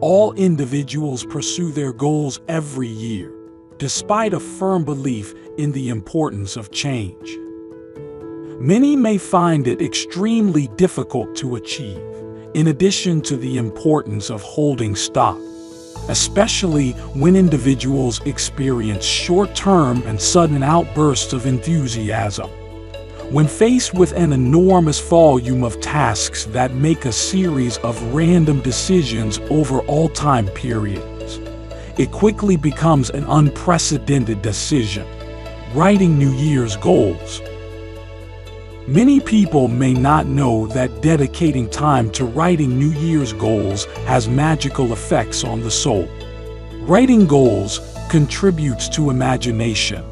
All individuals pursue their goals every year, despite a firm belief in the importance of change. Many may find it extremely difficult to achieve, in addition to the importance of holding stock, especially when individuals experience short-term and sudden outbursts of enthusiasm. When faced with an enormous volume of tasks that make a series of random decisions over all time periods, it quickly becomes an unprecedented decision: writing New Year's goals. Many people may not know that dedicating time to writing New Year's goals has magical effects on the soul. Writing goals contributes to imagination,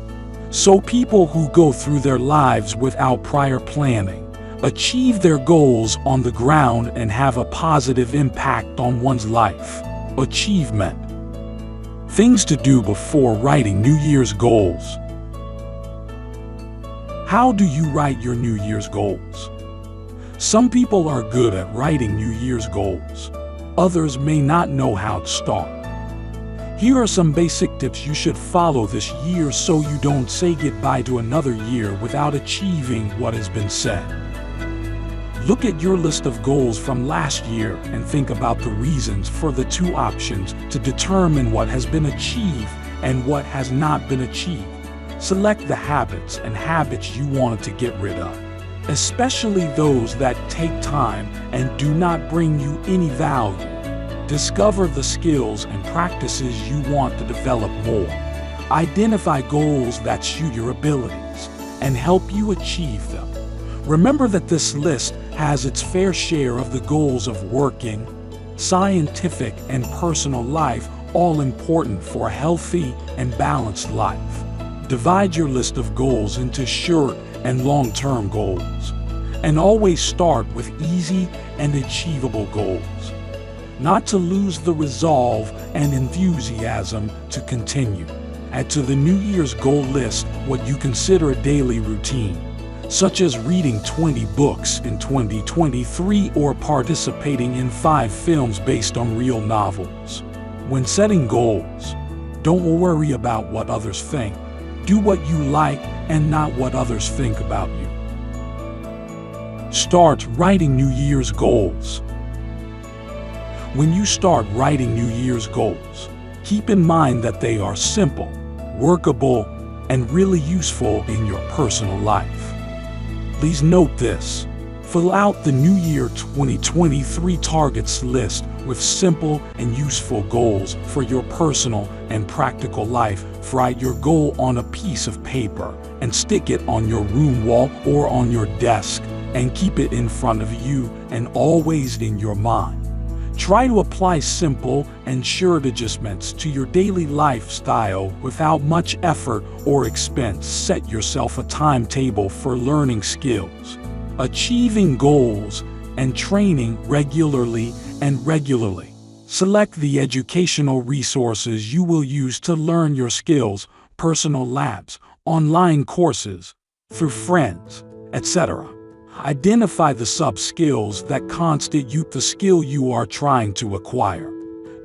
so people who go through their lives without prior planning achieve their goals on the ground and have a positive impact on one's life. Achievement. Things to do before writing New Year's goals. How do you write your New Year's goals? Some people are good at writing New Year's goals. Others may not know how to start. Here are some basic tips you should follow this year so you don't say goodbye to another year without achieving what has been said. Look at your list of goals from last year and think about the reasons for the two options to determine what has been achieved and what has not been achieved. Select the habits you wanted to get rid of, especially those that take time and do not bring you any value. Discover the skills and practices you want to develop more. Identify goals that suit your abilities and help you achieve them. Remember that this list has its fair share of the goals of working, scientific, and personal life, all important for a healthy and balanced life. Divide your list of goals into short and long-term goals, and always start with easy and achievable goals. Not to lose the resolve and enthusiasm to continue. Add to the New Year's goal list what you consider a daily routine, such as reading 20 books in 2023 or participating in 5 films based on real novels. When setting goals, don't worry about what others think. Do what you like and not what others think about you. Start writing New Year's goals. When you start writing New Year's goals, keep in mind that they are simple, workable, and really useful in your personal life. Please note this. Fill out the New Year 2023 targets list with simple and useful goals for your personal and practical life. Write your goal on a piece of paper and stick it on your room wall or on your desk, and keep it in front of you and always in your mind. Try to apply simple and short adjustments to your daily lifestyle without much effort or expense. Set yourself a timetable for learning skills, achieving goals, and training regularly. Select the educational resources you will use to learn your skills, personal labs, online courses, through friends, etc. Identify the sub-skills that constitute the skill you are trying to acquire.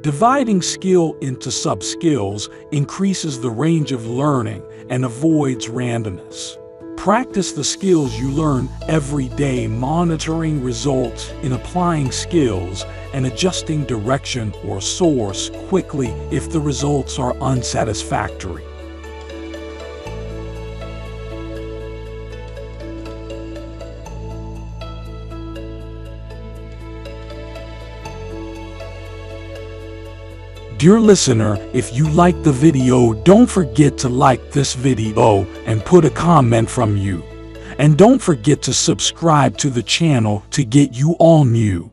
Dividing skill into sub-skills increases the range of learning and avoids randomness. Practice the skills you learn every day, monitoring results in applying skills and adjusting direction or source quickly if the results are unsatisfactory. Dear listener, if you liked the video, don't forget to like this video and put a comment from you. And don't forget to subscribe to the channel to get you all new